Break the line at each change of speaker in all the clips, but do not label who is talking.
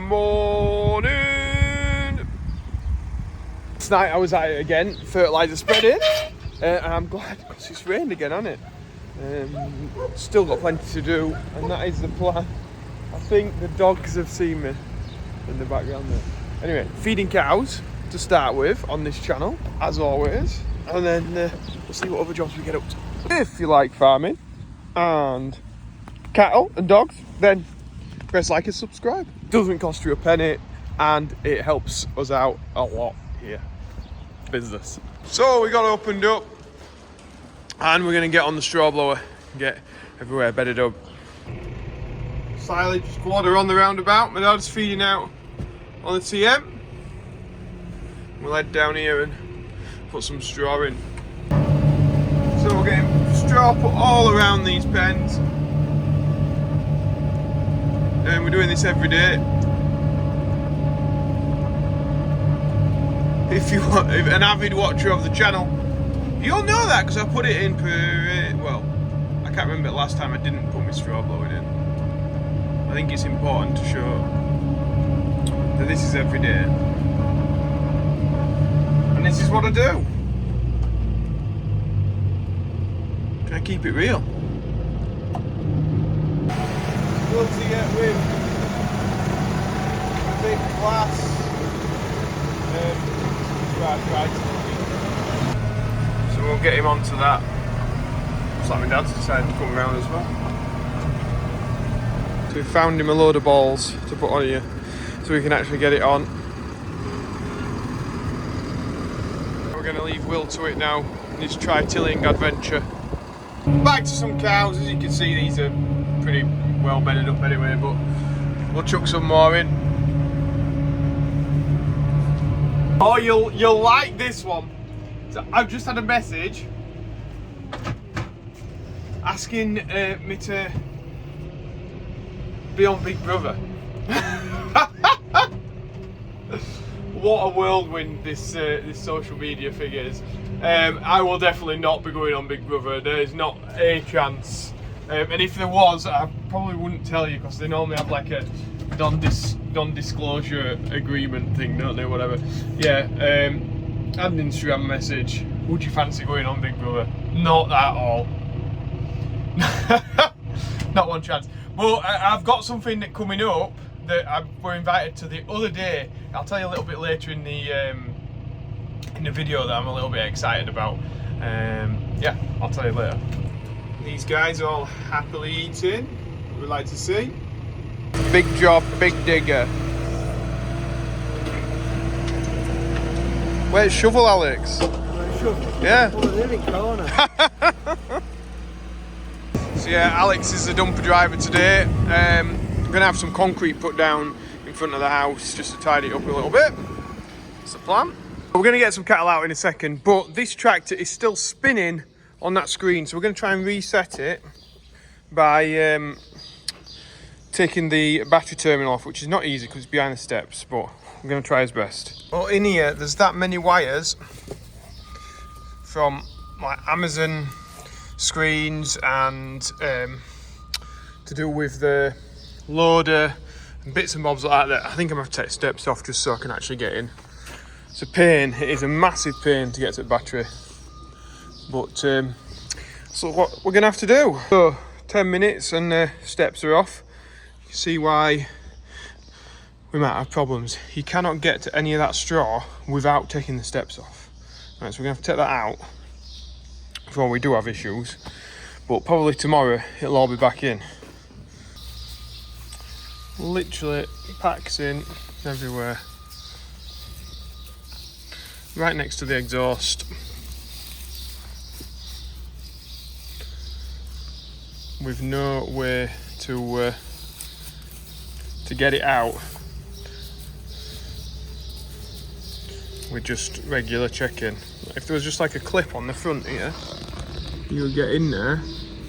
morning. Last night I was at it again, fertiliser spreading, and I'm glad because it's rained again, hasn't it? Still got plenty to do, and that is the plan. I think the dogs have seen me in the background there. Anyway, feeding cows to start with on this channel, as always, and then we'll see what other jobs we get up to. If you like farming and cattle and dogs, then press like and subscribe. Doesn't cost you a penny, and it helps us out a lot here. Business. So we got opened up, and we're gonna get on the straw blower and get everywhere bedded up. Silage squad are on the roundabout. My dad's feeding out on the TM. We'll head down here and put some straw in. So we're getting straw put all around these pens, and we're doing this every day. If you want, if an avid watcher of the channel, you'll know that because I put it in per. Well, I can't remember the last time I didn't put my straw blowing in. I think it's important to show that this is every day, and this is what I do. Try to keep it real. We'll see it with a big Claas. Right. So we'll get him onto that. Looks like my dad's decided to come around as well. So we found him a load of balls to put on here so we can actually get it on. We're going to leave Will to it now in his tri-tilling adventure. Back to some cows. As you can see, these are pretty well bedded up anyway, but we'll chuck some more in. Oh, you'll like this one. So I've just had a message asking me to be on Big Brother. What a whirlwind this social media thing is. I will definitely not be going on Big Brother. There is not a chance. And if there was, I probably wouldn't tell you because they normally have like a non-disclosure agreement thing, don't they? Whatever. Yeah. Add an Instagram message. Would you fancy going on Big Brother? Not at all. Not one chance. Well, I've got something that coming up that we're invited to the other day. I'll tell you a little bit later in the video that I'm a little bit excited about. Yeah, I'll tell you later. These guys are all happily eating. We'd like to see. Big job, big digger. Where's shovel, Alex? Shovel? Yeah. Oh, they're in corner. So yeah, Alex is the dumper driver today. I'm gonna have some concrete put down in front of the house just to tidy it up a little bit. That's the plan. We're gonna get some cattle out in a second, but this tractor is still spinning on that screen, so we're gonna try and reset it by taking the battery terminal off, which is not easy because it's behind the steps, but I'm going to try his best. Well, in here, there's that many wires from my Amazon screens and to do with the loader and bits and bobs like that. I think I'm going to have to take steps off just so I can actually get in. It's a pain. It is a massive pain to get to the battery. But so what we're going to have to do. So 10 minutes and steps are off. You see why we might have problems. You cannot get to any of that straw without taking the steps off. Right, so we're gonna have to take that out before we do have issues, but probably tomorrow it'll all be back in. Literally packs in everywhere. Right next to the exhaust. With no way to get it out with just regular checking. If there was just like a clip on the front here, you would get in there,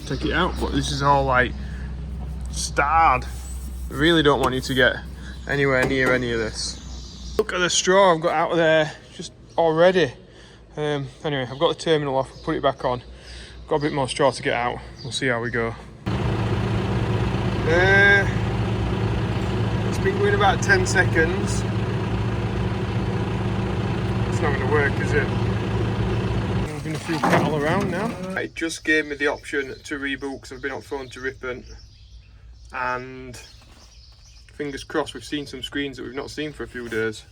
take it out, but this is all like starred. I really don't want you to get anywhere near any of this. Look at the straw I've got out of there just already. Anyway, I've got the terminal off, put it back on. Got a bit more straw to get out. We'll see how we go. It's It's been going about 10 seconds. It's not going to work, is it? Moving a few cattle around now. It just gave me the option to reboot because I've been on phone to Ripon. And fingers crossed, we've seen some screens that we've not seen for a few days.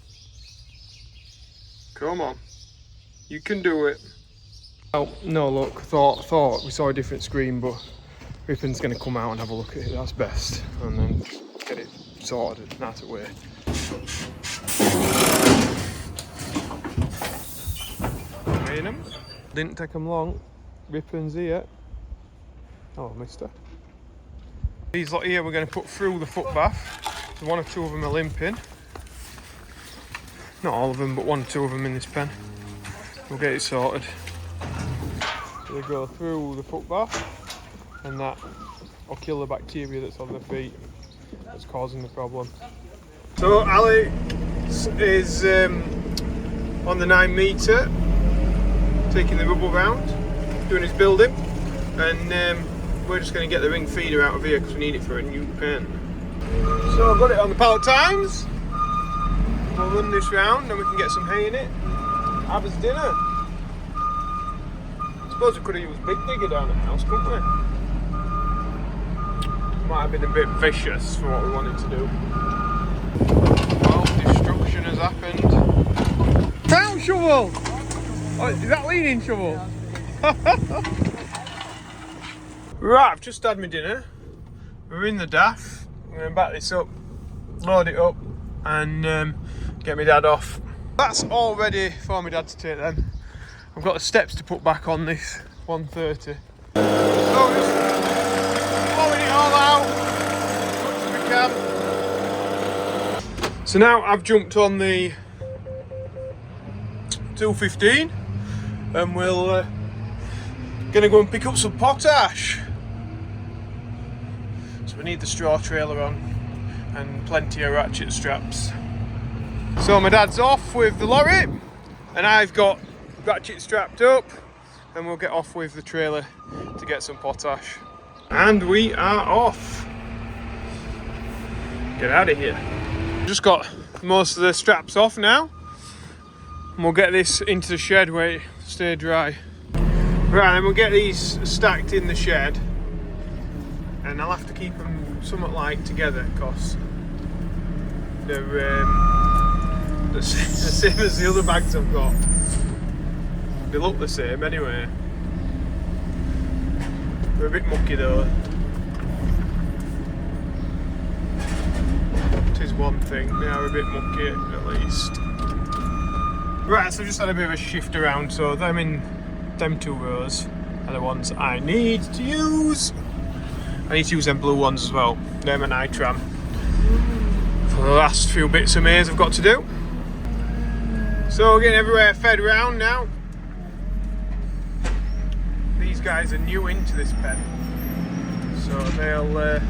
Come on. You can do it. Oh, no look, thought we saw a different screen, but Ripon's going to come out and have a look at it, that's best. And then get it sorted and out of the way. Didn't take them long. Ripon's here. Oh, mister. These lot here we're going to put through the foot bath. So one or two of them are limping. Not all of them, but one or two of them in this pen. We'll get it sorted. So they go through the foot bath, and that will kill the bacteria that's on the feet that's causing the problem. So Alex is on the 9 metre, taking the rubble round, doing his building, and we're just going to get the ring feeder out of here because we need it for a new pen. So I've got it on the pallet tines. We'll run this round and we can get some hay in it. Have us dinner. I suppose we could have used Big Digger down at the house, couldn't we? Might have been a bit vicious for what we wanted to do. Well, destruction has happened. Found shovel! Oh, is that leaning shovel? Right, I've just had my dinner. We're in the DAF. I'm going to back this up, load it up, and get my dad off. That's all ready for my dad to take then. I've got the steps to put back on this 130. So just blowing it all out as much as we can. So now I've jumped on the 215 and we'll gonna go and pick up some potash. So we need the straw trailer on and plenty of ratchet straps. So my dad's off with the lorry and I've got ratchet strapped up and we'll get off with the trailer to get some potash. And we are off. Get out of here. Just got most of the straps off now and we'll get this into the shed where it stay dry. Right, then we'll get these stacked in the shed and I'll have to keep them somewhat like together because they're the same as the other bags I've got. They look the same anyway. They're a bit mucky though. It is one thing, they are a bit mucky at least. Right, so I just had a bit of a shift around, so them 2 rows are the ones I need to use. I need to use them blue ones as well. They're my nitram for the last few bits of maize I've got to do. So getting everywhere fed around now. These guys are new into this pen, so they'll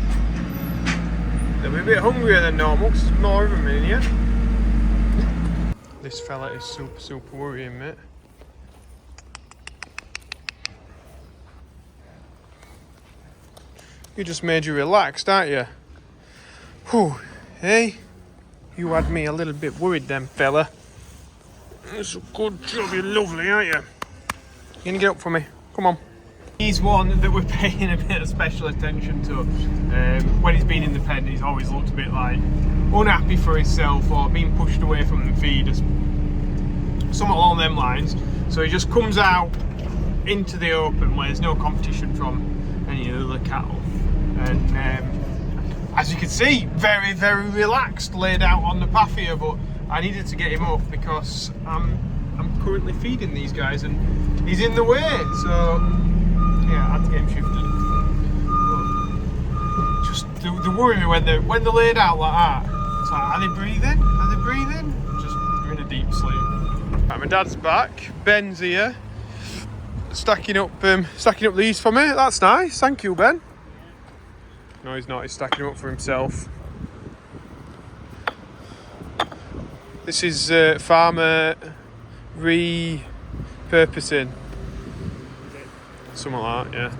be a bit hungrier than normal because there's more of them in here. This fella is super worrying, mate. You just made you relaxed, aren't you? Whew, hey? You had me a little bit worried then, fella. That's a good job, you're lovely, aren't you? You're gonna get up for me, come on. He's one that we're paying a bit of special attention to. When he's been in the pen, he's always looked a bit like unhappy for himself or being pushed away from the feed, something along them lines. So he just comes out into the open where there's no competition from any of the other cattle. And as you can see, very relaxed, laid out on the path here, but I needed to get him up because I'm currently feeding these guys and he's in the way, so yeah, I had to get him shifted. But just they worry me when they're laid out like that. It's like, are they breathing? Are they breathing? Just they're in a deep sleep. Right, my dad's back. Ben's here, stacking up these for me. That's nice. Thank you, Ben. No, he's not. He's stacking them up for himself. This is farmer repurposing. Something like that, yeah.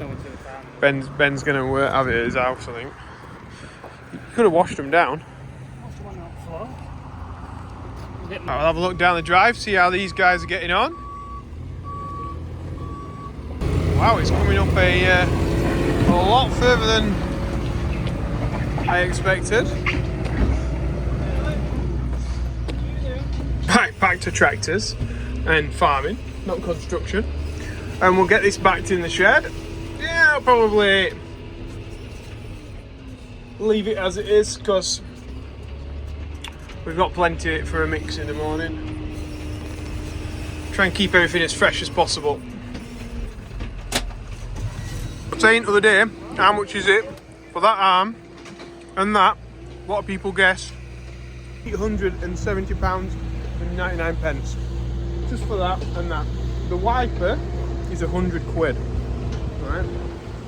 Ben's gonna have it at his house, I think. You could have washed them down. I'll have a look down the drive, see how these guys are getting on. Wow, it's coming up a lot further than I expected. Right, back to tractors and farming, not construction. And we'll get this backed in the shed. Yeah, I'll probably leave it as it is because we've got plenty for a mix in the morning. Try and keep everything as fresh as possible. I was saying the other day, how much is it for that arm and that? A lot of people guess £870.99 just for that and that. The wiper is 100 quid, right?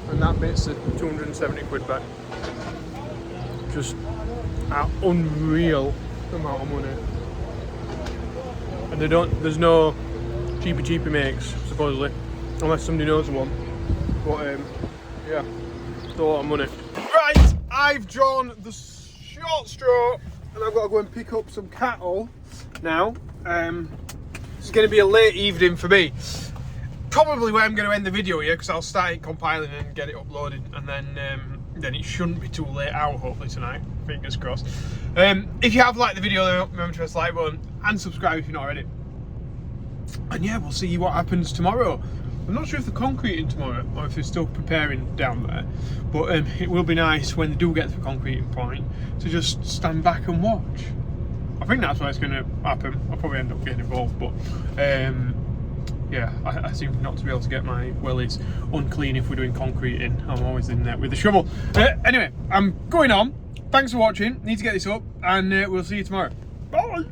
And that bit's a 270 quid back. Just an unreal amount of money. And there's no cheapy makes, supposedly, unless somebody knows one. But yeah, it's a lot of money. Right, I've drawn the short straw and I've got to go and pick up some cattle now. It's going to be a late evening for me. Probably where I'm going to end the video here, because I'll start it compiling and get it uploaded, and then it shouldn't be too late out, hopefully tonight, fingers crossed. If you have liked the video, then remember to press the like button and subscribe if you're not already. And yeah, we'll see what happens tomorrow. I'm not sure if they're concreting tomorrow or if they're still preparing down there, but it will be nice when they do get to the concreting point to just stand back and watch. I think that's what's going to happen. I'll probably end up getting involved, but yeah, I seem not to be able to get my wellies unclean if we're doing concreting. I'm always in there with the shovel. Anyway, I'm going on. Thanks for watching. Need to get this up, and we'll see you tomorrow. Bye.